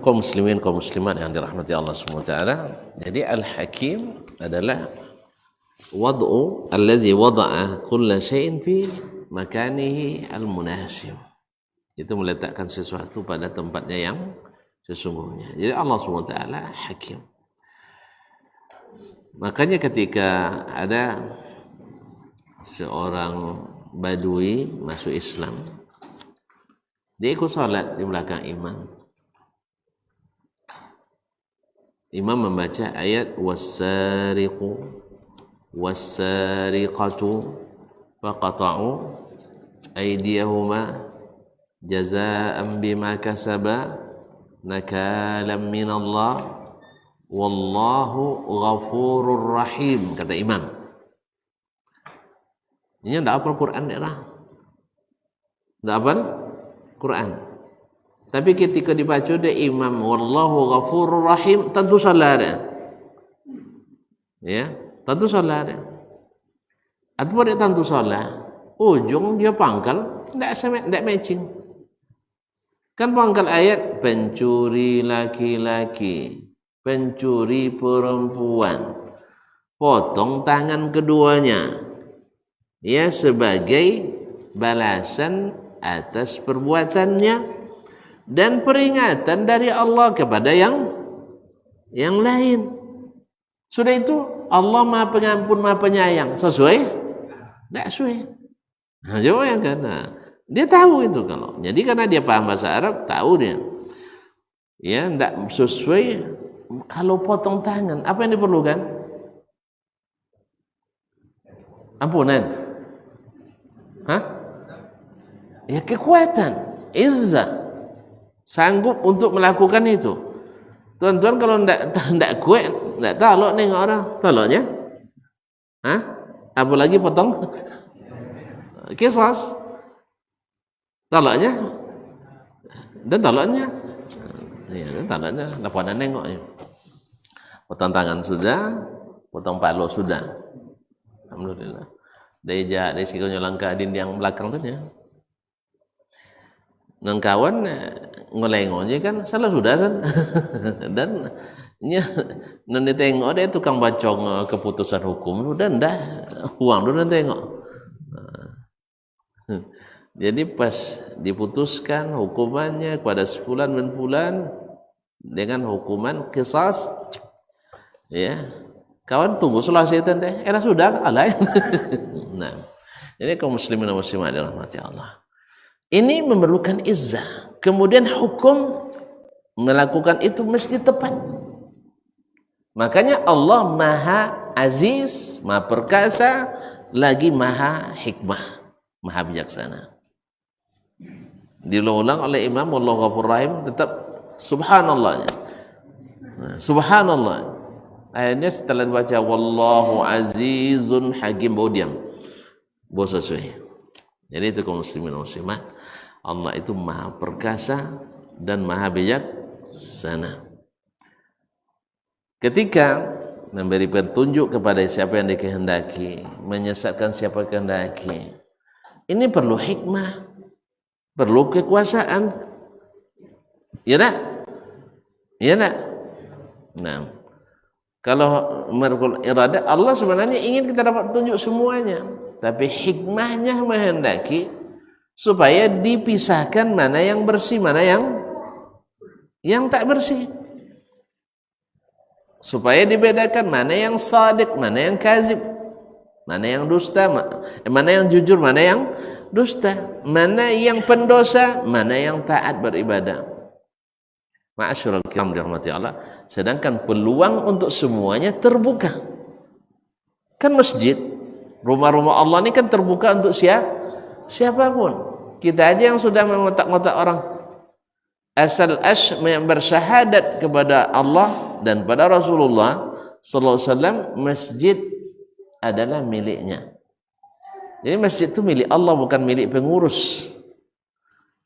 Kaum muslimin, kaum muslimat yang dirahmati Allah Subhanahu wa taala. Jadi Al-Hakim adalah wad'u allazi wada'a kulla syai'in fi makanihi al-munasib. Itu meletakkan sesuatu pada tempatnya yang sesungguhnya. Jadi Allah Subhanahu wa taala Hakim. Makanya ketika ada seorang badui masuk Islam, dia ikut salat di belakang imam. Imam membaca ayat was-sariqu was-sariqatu faqata'u aydiyahuma jazaa'an bima kasaba nakalam minallah wallahu ghafurur rahim, kata imam. Ini tidak hafal Quran dia lah. Tidak hafal Quran. Tapi ketika dibaca dia imam wallahu ghafurur rahim, tentu salah dia. Ya, tentu salah dia. Atau dia tentu salah. Ujung dia pangkal tidak matching. Kan pangkal ayat pencuri laki-laki, pencuri perempuan, potong tangan keduanya. Ya, sebagai balasan atas perbuatannya dan peringatan dari Allah kepada yang lain. Sudah itu Allah Maha Pengampun, Maha Penyayang. Sesuai? Tidak sesuai. Nah, jawab yang kata. Dia tahu itu kalau. Jadi karena dia paham bahasa Arab, tahu dia. Ya, tidak sesuai. Kalau potong tangan, apa yang diperlukan? Ampunan. Hah? Ya, kekuatan, izzah. Sanggup untuk melakukan itu. Tuan-tuan kalau tidak kuat, tidak talok nengok orang, taloknya? Hah? Apalagi potong kisas. Taloknya? Dan taloknya? Ya, dan taloknya. Tidak pada nengoknya. Potong tangan sudah, potong palu sudah. Alhamdulillah. Dari sikapnya langkah di yang belakang tu ya. Dan kawan ngoleng aja kan salah sudah kan. Dan nanti tengok dia tukang bacong keputusan hukum sudah ndak uang dulu nanti tengok. Jadi pas diputuskan hukumannya kepada sebulan dan bulan dengan hukuman qisas, ya kawan tunggu selesai tante sudah alai. Nah, jadi kaum muslimin dan muslimat dirahmati Allah, ini memerlukan izzah. Kemudian hukum melakukan itu mesti tepat. Makanya Allah Maha Aziz, Maha Perkasa, lagi Maha Hikmah, Maha Bijaksana. Diulang oleh Imam Wallahu Ghafurur Rahim, tetap subhanallah. Subhanallah. Akhirnya setelah dibaca wallahu azizun hakim, baru diam. Baru sesuai. Jadi itu kaum muslimin dan muslimat, Allah itu Maha Perkasa dan Maha Bijaksana. Ketika memberi petunjuk kepada siapa yang dikehendaki, menyesatkan siapa yang dikehendaki, ini perlu hikmah, perlu kekuasaan. Ya tak? Ya tak? Nah, kalau merkul iradah, Allah sebenarnya ingin kita dapat petunjuk semuanya, tapi hikmahnya menghendaki supaya dipisahkan mana yang bersih, mana yang tak bersih, supaya dibedakan mana yang sadiq, mana yang kazib, mana yang dusta, mana yang jujur, mana yang dusta, mana yang pendosa, mana yang taat beribadah. Ma'asyiral kiram dirahmati Allah. Sedangkan peluang untuk semuanya terbuka. Kan masjid, rumah-rumah Allah ini kan terbuka untuk siapapun. Kita aja yang sudah mengotak-ngotak orang. Asal bersyahadat kepada Allah dan pada Rasulullah sallallahu alaihi wasallam, masjid adalah miliknya. Jadi masjid itu milik Allah, bukan milik pengurus.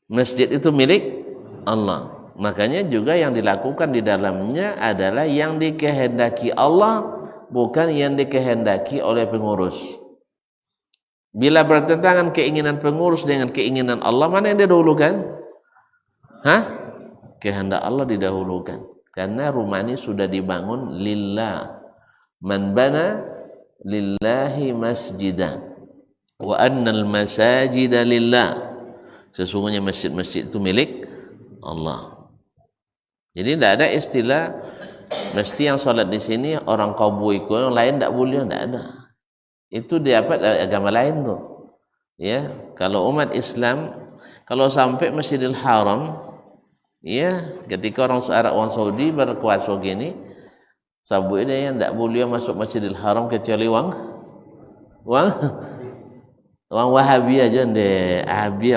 Masjid itu milik Allah. Makanya juga yang dilakukan di dalamnya adalah yang dikehendaki Allah, bukan yang dikehendaki oleh pengurus. Bila bertentangan keinginan pengurus dengan keinginan Allah, mana yang didahulukan? Kehendak Allah didahulukan. Karena rumah ini sudah dibangun lillah. Man bana lillahi masjidan wa annal masajida lillah. Sesungguhnya masjid-masjid itu milik Allah. Jadi tidak ada istilah mesti yang sholat di sini orang Kabuiku, yang lain tidak boleh, tidak ada. Itu dapat agama lain tuh. Ya, kalau umat Islam, kalau sampai Masjidil Haram, ya, ketika orang Arab, orang Saudi berkuasa gini, sabu ini yang tidak boleh masuk Masjidil Haram kecuali wang Wahabi aja deh, Abi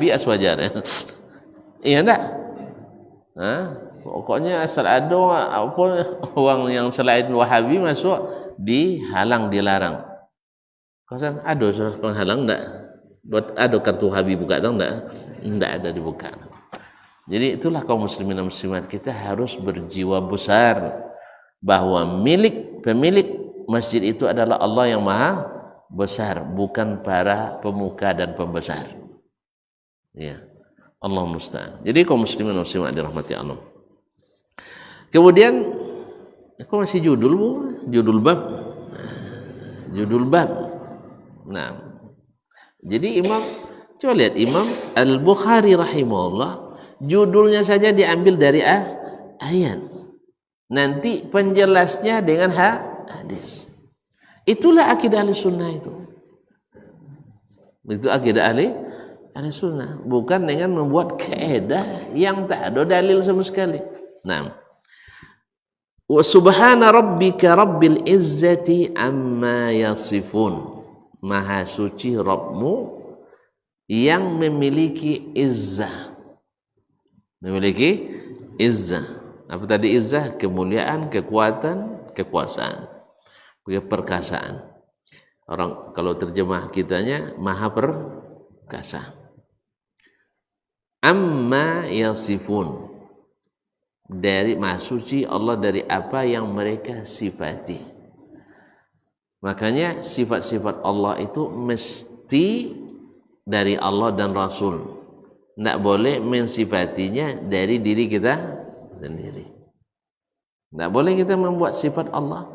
aswajar. Iya enggak? Pokoknya asal ada apa orang yang selain Wahabi masuk dihalang, dilarang. Kasan ada penghalang enggak? Buat ada kartu Wahabi buka tahu enggak? Enggak ada dibuka. Jadi itulah kaum muslimin dan muslimat, kita harus berjiwa besar bahwa pemilik masjid itu adalah Allah yang Maha Besar, bukan para pemuka dan pembesar. Ya. Allah musta'an. Jadi kaum muslimin dan muslimat dirahmati Allah. Kemudian aku masih judul bab. Nah, jadi coba lihat Imam Al-Bukhari rahimahullah, judulnya saja diambil dari ayat. Nanti penjelasnya dengan hadis. Itulah akidah ahli sunnah itu. Itu akidah ahli sunnah, bukan dengan membuat kaidah yang tak ada dalil sama sekali. Nah, wa subhana rabbika rabbil izzati amma yasifun. Maha suci Rabbmu yang memiliki izzah. Memiliki izzah. Apa tadi izzah? Kemuliaan, kekuatan, kekuasaan, perkasaan. Orang kalau terjemah kitanya maha perkasa. Amma yasifun, dari maha suci Allah dari apa yang mereka sifati. Makanya sifat-sifat Allah itu mesti dari Allah dan Rasul. Tidak boleh mensifatinya dari diri kita sendiri. Tidak boleh kita membuat sifat Allah.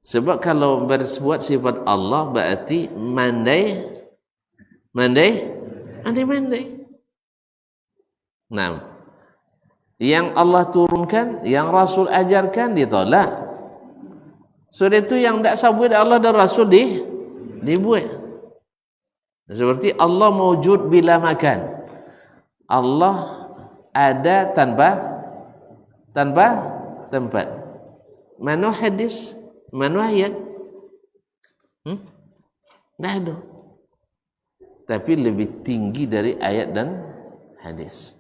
Sebab kalau berbuat sifat Allah berarti mandai. Nah, yang Allah turunkan, yang Rasul ajarkan ditolak. Sudah itu yang tidak sabut Allah dan Rasul dibuat. Seperti Allah mewujud bila makan. Allah ada tanpa tempat. Mana hadis? Mana ayat? Tidak ada. Tapi lebih tinggi dari ayat dan hadis.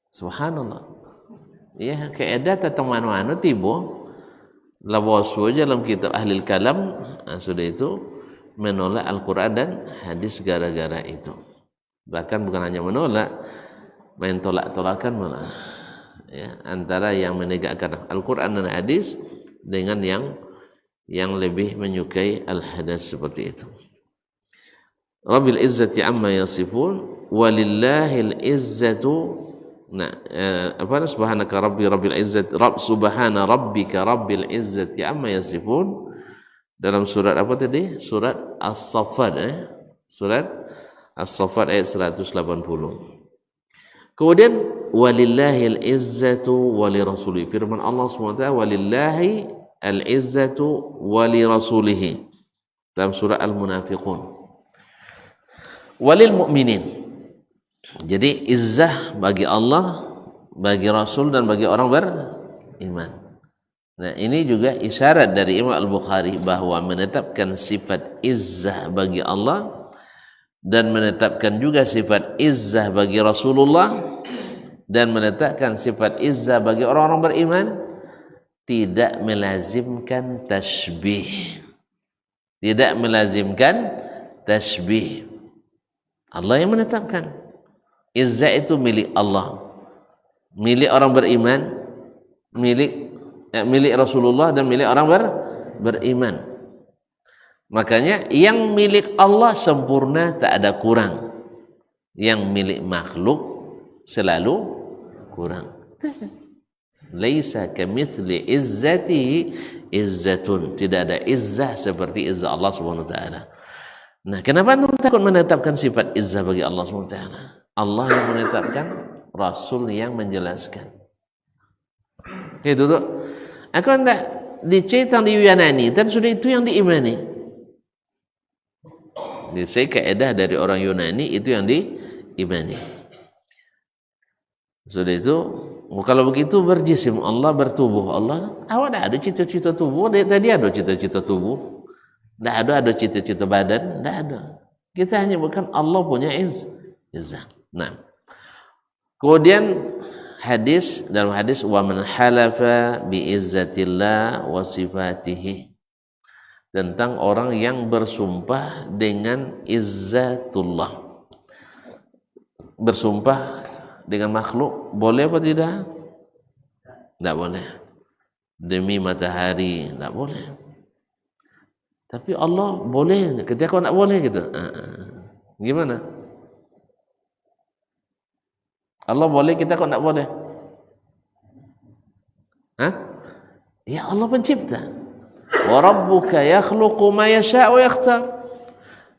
Subhanallah. Ya, keedah tentang mana-mana tiba. Lawasu aja dalam kitab ahli kalam, sudah itu menolak Al-Quran dan hadis gara-gara itu. Bahkan bukan hanya menolak, main tolak-tolakan malah. Ya, antara yang menegakkan Al-Quran dan hadis dengan yang lebih menyukai al-hadis seperti itu. Rabbil izzati amma yasifun walillahil izzatu. Nah, subhanaka rabbil izzati subhana rabbika rabbil izzati amma yasifun. Dalam surat apa tadi? Surat As-Saffat, Surat As-Saffat ayat 180. Kemudian walillahil izzatu wali rasulih. Firman Allah SWT, walillahi al-izzatu wali rasulih. Dalam surah Al-Munafiqun. Walil mu'minin. Jadi izzah bagi Allah, bagi Rasul dan bagi orang beriman. Nah, ini juga isyarat dari Imam Al-Bukhari bahwa menetapkan sifat izzah bagi Allah dan menetapkan juga sifat izzah bagi Rasulullah dan menetapkan sifat izzah bagi orang-orang beriman tidak melazimkan tasbih. Tidak melazimkan tasbih. Allah yang menetapkan. Izzah itu milik Allah, milik orang beriman, milik Rasulullah dan milik orang beriman. Makanya yang milik Allah sempurna, tak ada kurang. Yang milik makhluk selalu kurang. Laisa kamitsli izzatihi izzatun. Tidak ada izzah seperti izzah Allah Subhanahu wa taala. Nah, kenapa antum takut menetapkan sifat izzah bagi Allah Subhanahu wa taala? Allah yang menetapkan, Rasul yang menjelaskan. Itu tuh. Aku hendak dicerita di Yunani dan sudah itu yang diimani. Jadi saya kaidah dari orang Yunani itu yang diimani. Sudah itu, kalau begitu berjisim Allah, bertubuh Allah. Awak dah ada cita-cita tubuh, tadi ada cita-cita tubuh. Tidak ada cita-cita badan, tidak ada. Kita hanya bukan Allah punya izzah. Nah, kemudian dalam hadis wa man halafa bi izzatillah wa sifatihi, tentang orang yang bersumpah dengan izzatullah, bersumpah dengan makhluk, boleh apa tidak? Tidak boleh. Demi matahari, tidak boleh. Tapi Allah boleh, ketika kau nak boleh gitu. Gimana? Allah boleh, kita kok nak boleh? Hah? Ya Allah pencipta. Wa rabbuka yakhluqu ma yasha' wa yakhtar.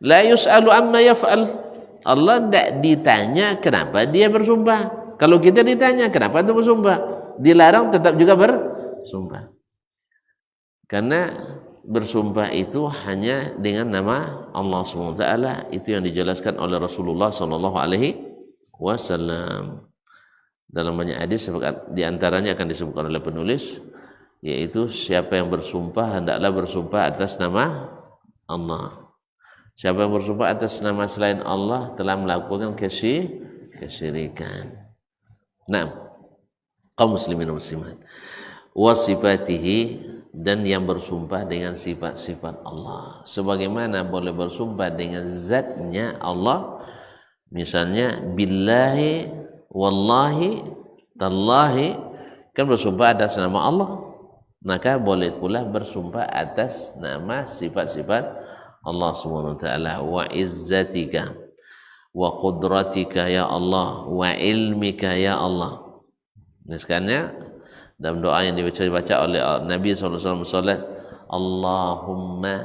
La yus'alu amma yaf'al. Allah tidak ditanya kenapa dia bersumpah. Kalau kita ditanya kenapa itu bersumpah, dilarang tetap juga bersumpah. Karena bersumpah itu hanya dengan nama Allah SWT. Itu yang dijelaskan oleh Rasulullah SAW dalam banyak hadis. Di antaranya akan disebutkan oleh penulis, yaitu siapa yang bersumpah hendaklah bersumpah atas nama Allah. Siapa yang bersumpah atas nama selain Allah telah melakukan kesyirikan. Nah, kaum muslimin dan muslimat, wa sifatihi, dan yang bersumpah dengan sifat-sifat Allah. Sebagaimana boleh bersumpah dengan zatnya Allah, misalnya billahi, wallahi, tallahi, kan bersumpah atas nama Allah. Maka boleh pula bersumpah atas nama sifat-sifat Allah Subhanahu wa taala. Wa izzatika wa qudratika ya Allah, wa ilmika ya Allah. Nah, sekarang dalam doa yang dibaca oleh Nabi SAW salat, Allahumma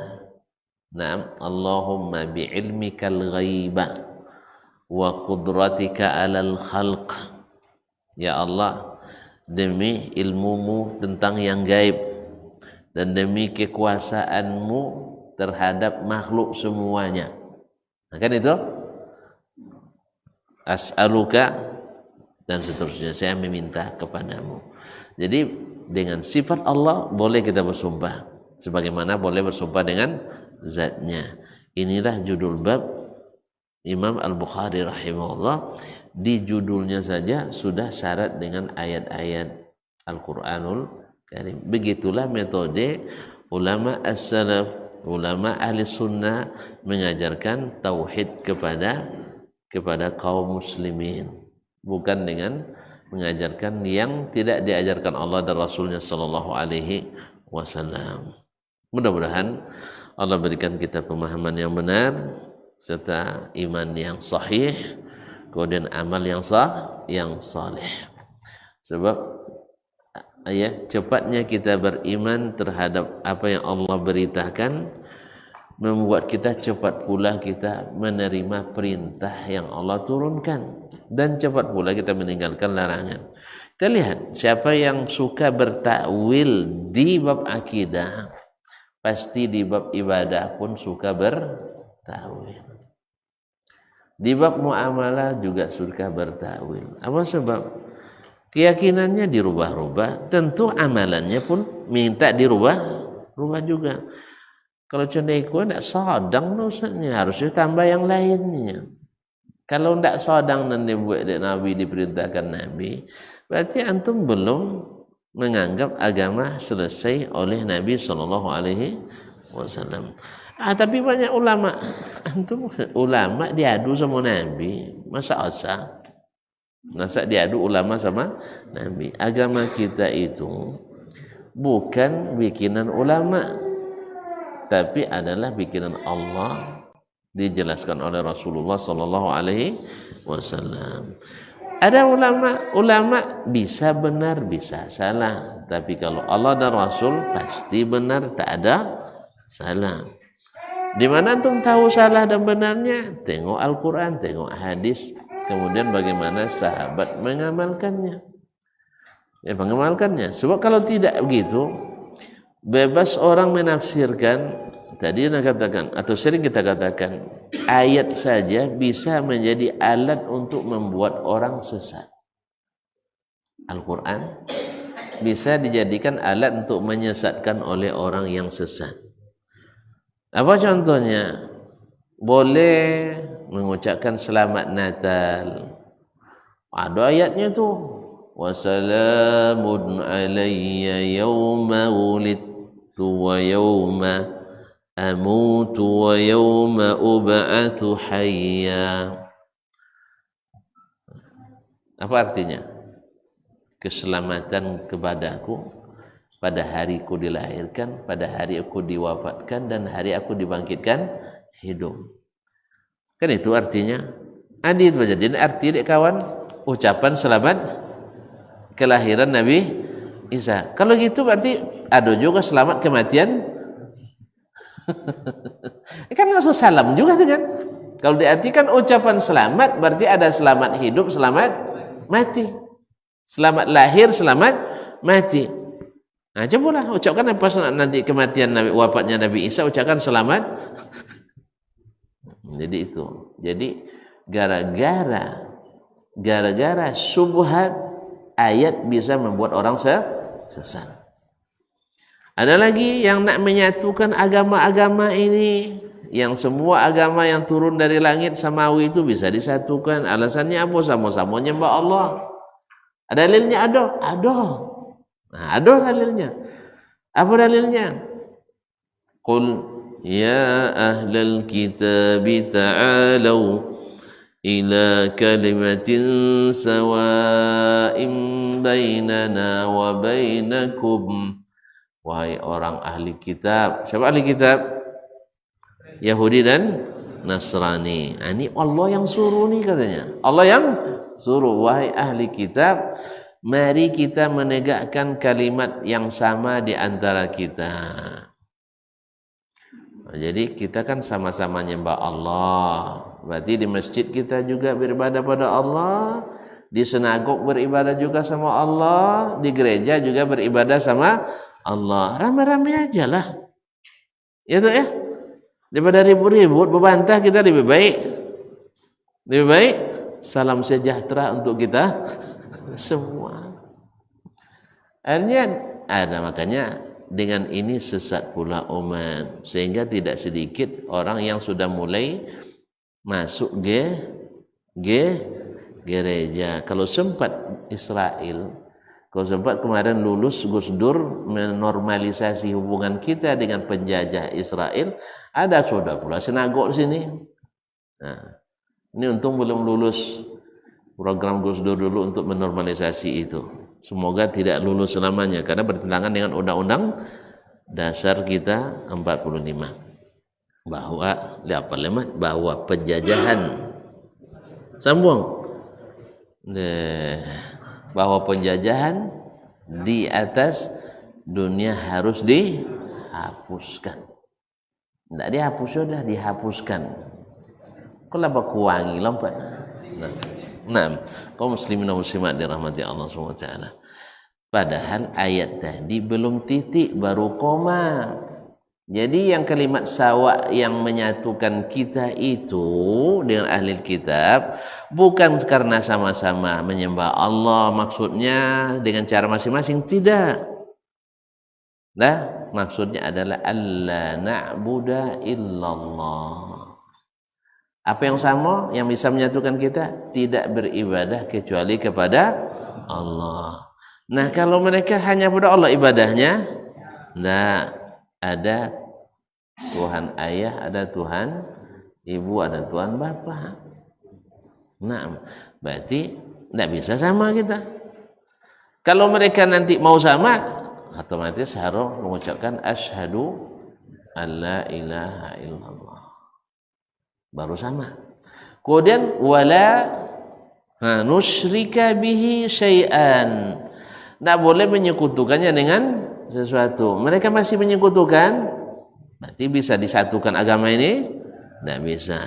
bi'ilmikal ghaiba wa qudratika alal khalq. Ya Allah, demi ilmumu tentang yang gaib dan demi kekuasaanmu terhadap makhluk semuanya. Nah, kan itu? As'aluka dan seterusnya, saya meminta kepadamu. Jadi dengan sifat Allah boleh kita bersumpah, sebagaimana boleh bersumpah dengan zatnya. Inilah judul bab Imam Al-Bukhari rahimahullah. Di judulnya saja sudah syarat dengan ayat-ayat Al-Quranul Karim. Begitulah metode ulama as-salaf, ulama ahli sunnah mengajarkan tauhid kepada kaum muslimin, bukan dengan mengajarkan yang tidak diajarkan Allah dan Rasulnya Sallallahu Alaihi Wasallam. Mudah-mudahan Allah berikan kita pemahaman yang benar serta iman yang sahih, kemudian amal yang saleh. Sebab cepatnya kita beriman terhadap apa yang Allah beritakan membuat kita cepat pula kita menerima perintah yang Allah turunkan, dan cepat pula kita meninggalkan larangan. Kita lihat siapa yang suka bertakwil di bab akidah, pasti di bab ibadah pun suka bertakwil. Di bab muamalah juga suka bertakwil. Apa sebab? Keyakinannya dirubah-rubah, tentu amalannya pun minta dirubah juga. Kalau cendeku tidak sadang dosanya, harusnya tambah yang lainnya. Kalau tidak sadang dan dibuat Nabi, diperintahkan Nabi, berarti antum belum menganggap agama selesai oleh Nabi SAW. Tapi banyak ulama, antum ulama diadu sama Nabi, masa diadu ulama sama Nabi. Agama kita itu bukan bikinan ulama. tapi adalah bikinan Allah, dijelaskan oleh Rasulullah sallallahu alaihi wasallam. Ada ulama bisa benar bisa salah, tapi kalau Allah dan Rasul pasti benar, tak ada salah. Di mana antum tahu salah dan benarnya? Tengok Al-Quran, tengok hadis, kemudian bagaimana sahabat mengamalkannya. Ya, mengamalkannya. Sebab kalau tidak begitu, bebas orang menafsirkan. Tadi kita katakan, atau sering kita katakan, ayat saja bisa menjadi alat untuk membuat orang sesat. Al-Quran bisa dijadikan alat untuk menyesatkan oleh orang yang sesat. Apa contohnya? Boleh mengucapkan selamat Natal. Ada ayatnya tu. Wassalamun alayya yawma wulidtu wa yawma amutu wa yawma ub'atsu hayya. Apa artinya? Keselamatan kepadaku pada hari aku dilahirkan, pada hari aku diwafatkan, dan hari aku dibangkitkan hidup. Kan itu artinya. Adi itu aja. Jadi arti dek kawan, ucapan selamat kelahiran Nabi Isa. Kalau gitu berarti ada juga selamat kematian. Kan langsung salam juga kan? Kalau diartikan ucapan selamat berarti ada selamat hidup, selamat mati. Selamat lahir, selamat mati. Nah, cobalah ucapkan pas nanti kematian Nabi, wafatnya Nabi Isa, ucapkan selamat. Jadi itu. Jadi gara-gara subhat ayat bisa membuat orang sesat. Ada lagi yang nak menyatukan agama-agama ini, yang semua agama yang turun dari langit samawi itu bisa disatukan. Alasannya apa? Sama-sama nyembah Allah. Ada dalilnya? Ada. Nah, ada dalilnya. Apa dalilnya? Qul ya ahlal kitab ta'alu ila kalimatin sawa'in bainana wa bainakum. Wahai orang ahli kitab. Siapa ahli kitab? Yahudi dan Nasrani. Nah, ini Allah yang suruh nih katanya. Allah yang suruh, wahai ahli kitab, mari kita menegakkan kalimat yang sama di antara kita. Jadi kita kan sama-sama nyembah Allah. Berarti di masjid kita juga beribadah pada Allah, di sinagog beribadah juga sama Allah, di gereja juga beribadah sama Allah. Ramai-ramai aja lah. Ya tuh ya. Daripada ribut-ribut, berbantah, kita lebih baik salam sejahtera untuk kita semua. Akhirnya ada, makanya dengan ini sesat pula umat, sehingga tidak sedikit orang yang sudah mulai masuk gereja. Kalau sempat Israel, kalau sempat kemarin lulus Gus Dur menormalisasi hubungan kita dengan penjajah Israel, ada sudah pula sinagog sini. Nah, ini untung belum lulus program Gus Dur dulu untuk menormalisasi itu. Semoga tidak lulus selamanya karena bertentangan dengan undang-undang dasar kita 45. Bahwa penjajahan sambung bahwa penjajahan di atas dunia harus dihapuskan. Tidak dihapus, sudah dihapuskan. Kenapa kuangi lompat? Nah, kaum muslimin dan muslimat dirahmati Allah SWT. Padahal ayat tadi belum titik, baru koma. Jadi yang kalimat sawa yang menyatukan kita itu dengan ahli kitab bukan karena sama-sama menyembah Allah, maksudnya dengan cara masing-masing, tidak. Nah, maksudnya adalah alla na'budu illallah. Apa yang sama yang bisa menyatukan kita? Tidak beribadah kecuali kepada Allah. Nah, kalau mereka hanya pada Allah ibadahnya, nah, ada Tuhan ayah, ada Tuhan ibu, ada Tuhan bapa. Nah, berarti tidak bisa sama kita. Kalau mereka nanti mau sama, otomatis harus mengucapkan asyhadu alla ilaha illallah. Baru sama. Kemudian wala nusyrika bihi syai'an. Tidak boleh menyekutukannya dengan sesuatu. Mereka masih menyekutukan, berarti bisa disatukan agama ini? Tidak bisa.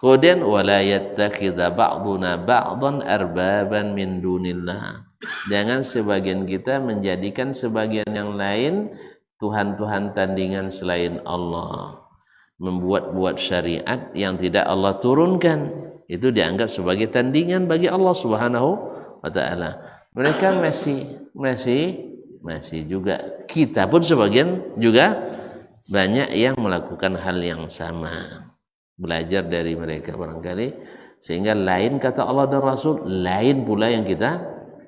Kemudian wala yattakhidha ba'duna ba'dan arbaban min dunillah. Jangan sebagian kita menjadikan sebagian yang lain Tuhan-Tuhan tandingan selain Allah. Membuat-buat syariat yang tidak Allah turunkan, itu dianggap sebagai tandingan bagi Allah Subhanahu wa taala. Mereka masih juga, kita pun sebagian juga banyak yang melakukan hal yang sama. Belajar dari mereka barangkali, sehingga lain kata Allah dan Rasul, lain pula yang kita.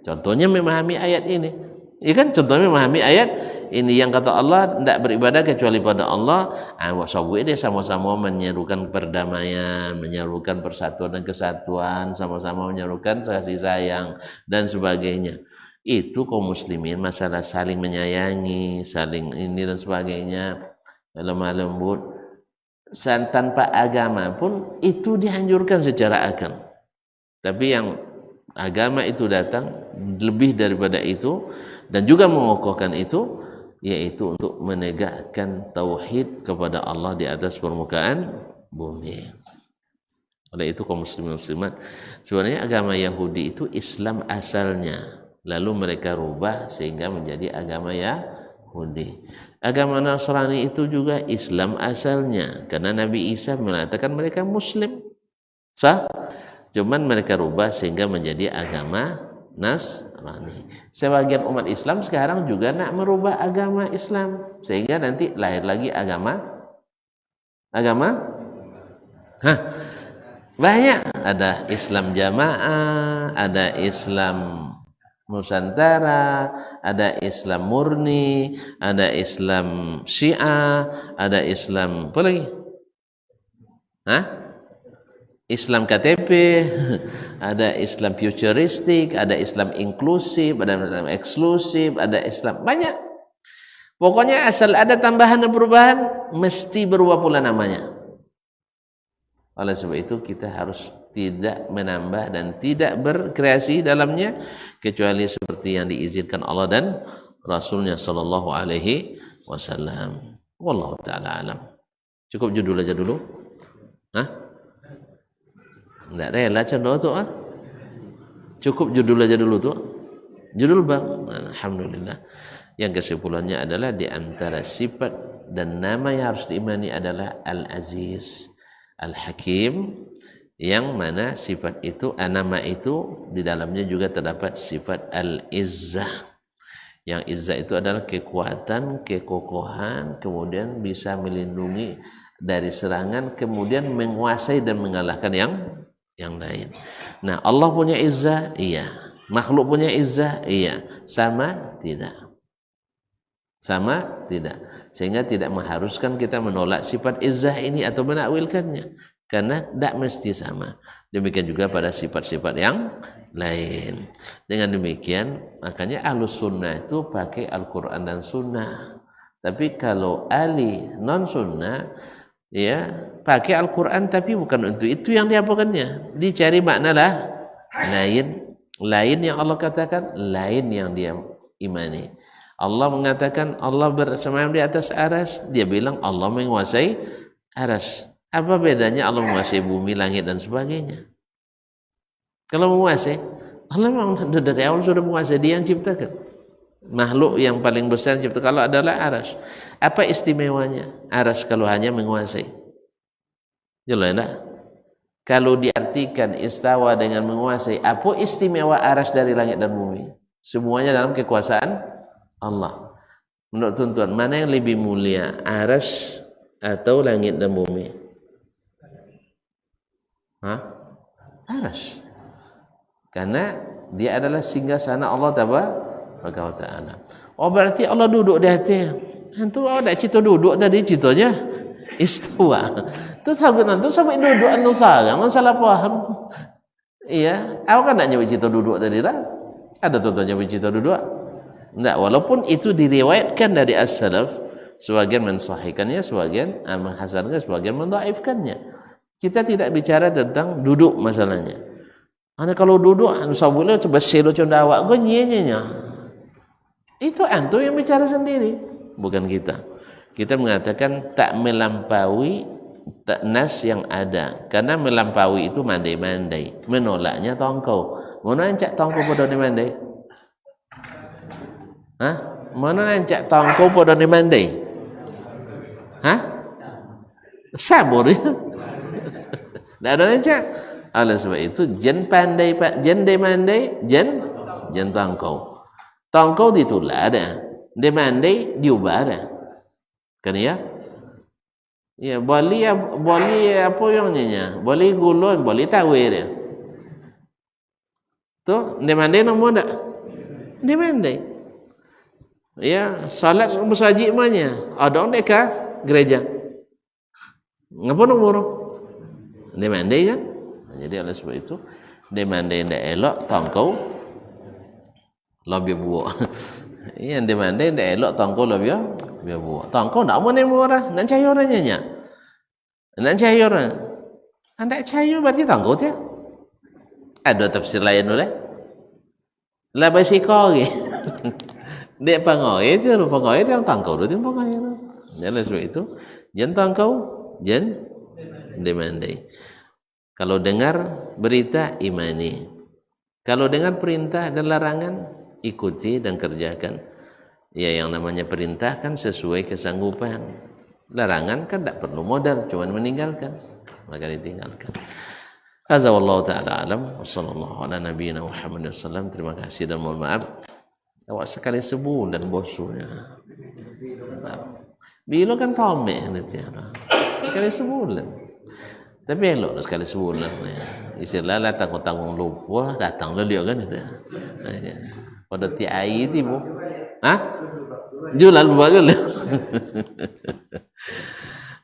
Contohnya memahami ayat ini, ya kan? Contohnya memahami ayat ini yang kata Allah tidak beribadah kecuali pada Allah. Dia sama-sama menyerukan perdamaian, menyerukan persatuan dan kesatuan, sama-sama menyerukan kasih sayang dan sebagainya. Itu kaum muslimin masalah saling menyayangi, saling ini dan sebagainya, lemah lembut. Tanpa agama pun itu dianjurkan secara akal. Tapi yang agama itu datang lebih daripada itu dan juga mengokohkan itu, yaitu untuk menegakkan tauhid kepada Allah di atas permukaan bumi. Oleh itu kaum muslimin muslimat, sebenarnya agama Yahudi itu Islam asalnya, lalu mereka rubah sehingga menjadi agama Yahudi. Agama Nasrani itu juga Islam asalnya, karena Nabi Isa mengatakan mereka Muslim, sah. Cuman mereka rubah sehingga menjadi agama Nasrani. Sebagian umat Islam sekarang juga nak merubah agama Islam, sehingga nanti lahir lagi agama banyak. Ada Islam Jamaah, ada Islam Nusantara, ada Islam murni, ada Islam Syiah, ada Islam apa lagi? Islam KTP, ada Islam futuristik, ada Islam inklusif, ada Islam eksklusif, ada Islam banyak. Pokoknya asal ada tambahan dan perubahan, mesti berubah pula namanya. Oleh sebab itu kita harus tidak menambah dan tidak berkreasi dalamnya kecuali seperti yang diizinkan Allah dan Rasulnya Sallallahu Alaihi Wasallam. Wallahu taala alam. Cukup judul aja dulu. Enggak rela contoh tuh Cukup judul aja dulu tuh. Judul bang. Alhamdulillah. Yang kesimpulannya adalah di antara sifat dan nama yang harus diimani adalah Al-Aziz, Al-Hakim, yang mana sifat itu, nama itu di dalamnya juga terdapat sifat Al-Izzah. Yang Izzah itu adalah kekuatan, kekokohan, kemudian bisa melindungi dari serangan, kemudian menguasai dan mengalahkan yang lain. Nah, Allah punya Izzah, iya. Makhluk punya Izzah, iya. Sama tidak? Sama tidak? Sehingga tidak mengharuskan kita menolak sifat Izzah ini atau menakwilkannya, karena tidak mesti sama. Demikian juga pada sifat-sifat yang lain. Dengan demikian, makanya Ahlus Sunnah itu pakai Al-Quran dan Sunnah. Tapi kalau ahli non Sunnah, ya pakai Al-Quran tapi bukan untuk itu yang diapakannya. Dicari makna lain yang Allah katakan, lain yang dia imani. Allah mengatakan Allah bersemayam di atas aras, dia bilang Allah menguasai aras. Apa bedanya Allah menguasai bumi, langit dan sebagainya? Kalau menguasai, Allah memang dari awal sudah menguasai, dia yang ciptakan. Makhluk yang paling besar yang ciptakan Allah adalah aras. Apa istimewanya aras kalau hanya menguasai? Jelas tak? Kalau diartikan istawa dengan menguasai, apa istimewa aras dari langit dan bumi? Semuanya dalam kekuasaan Allah. Menurut tuan-tuan, mana yang lebih mulia, aras atau langit dan bumi? Aras. Karena dia adalah singgasana Allah Taala. Oh, berarti Allah duduk di hati. Antu ada cita duduk tadi, citanya istawa. Tu sampai duduk antu sarang, salah paham. Iya, awak kan nak nyebut cita duduk tadi lah. Ada tuan-tuan nyebut cita duduk? Enggak, walaupun itu diriwayatkan dari as-salaf Sebagian mensahihkannya, sebagian menghasankan, sebagian mendhaifkannya. Kita tidak bicara tentang duduk masalahnya. Anda kalau duduk, anu sabule coba selo conda awak go nyenyennya. Itu antum yang bicara sendiri, bukan kita. Kita mengatakan tak melampaui nas yang ada. Karena melampaui itu mandai-mandai, menolaknya tongkau. Mana ancak tongkau pada ni mandai? Hah? Mana ancak tongkau pada ni mandai? Hah? Sabur ya. Tak ada ancak. Oleh sebab itu jen pandai jen demandai jen tongkau. Tongkau ditolak ada. Demandai diubah ada. Kan ya? Ya, boleh apa yang nyanyi? Boleh gulung, boleh tawir dia. Tu demandai nombor tak? Demandai. Ya, salat musajid mana? Ada orang dekat gereja. Ngapa nombor? Demandai kan? Jadi oleh sebab itu demandai ndak elok tongkau lebih buak. Yang demandai ndak elok tongkau lebih buak. Tongkau ndak mau murah, nak cari orangnya nya. Nak cari orang. Anda cari berarti tongkau dia. Ada tafsir lain boleh? Lah basi kau ke? Dia pangai itu pangai dia tongkau dia pangai. Jadi sebab itu jan tongkau jan demandai. Kalau dengar berita imani. Kalau dengar perintah dan larangan ikuti dan kerjakan. Ya, yang namanya perintah kan sesuai kesanggupan. Larangan kan tak perlu modal, cuma meninggalkan. Maka ditinggalkan. Hadza wallahu taala alam. Wassallallahu ala nabiyyina Muhammad sallam. Terima kasih dan mohon maaf. Awak sekali sebulan bosunya. Bila kan tome nanti. Sekali sebulan. Tapi elok sekali sebulan. Istilah lah tanggung-tanggung lupa datang lah dia kan itu. Pada tiai itu, hah? Jual bagus.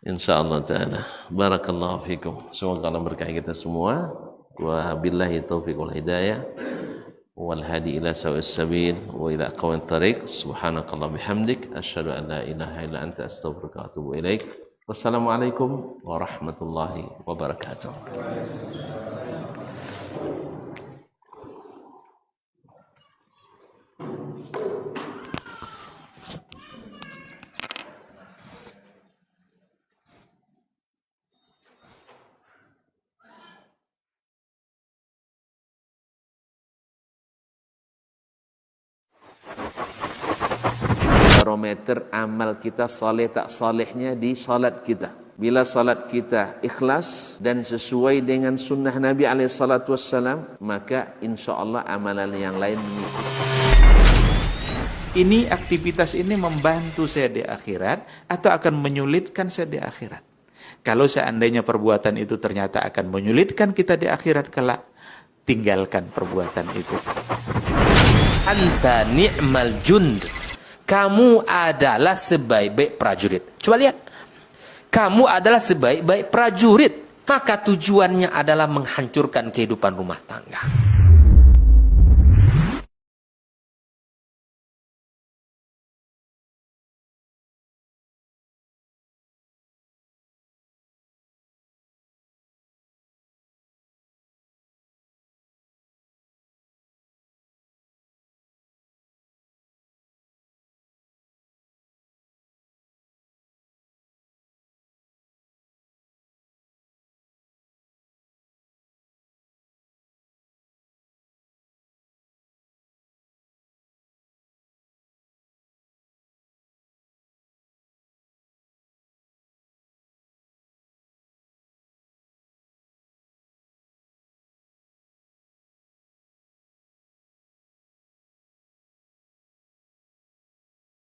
Insyaallah taala. Barakallahu fikum. Semoga Allah berkahi kita semua. Wa billahi taufiq wal hidayah. Wal hadi ila sawa'is sabil wa ila aqwamit thariq. Subhanakallah bihamdik asyhadu an la ilaha illa anta astaghfiruka wa atubu ilaik. Wassalamualaikum warahmatullahi wabarakatuh. Barometer amal kita saleh tak salehnya di salat kita. Bila salat kita ikhlas dan sesuai dengan sunnah Nabi SAW, maka insyaAllah amalan yang lain mengikuti. Ini aktivitas ini membantu saya di akhirat atau akan menyulitkan saya di akhirat? Kalau seandainya perbuatan itu ternyata akan menyulitkan kita di akhirat kelak, tinggalkan perbuatan itu. Anta ni'mal jund. Kamu adalah sebaik-baik prajurit. Coba lihat. Kamu adalah sebaik-baik prajurit. Maka tujuannya adalah menghancurkan kehidupan rumah tangga.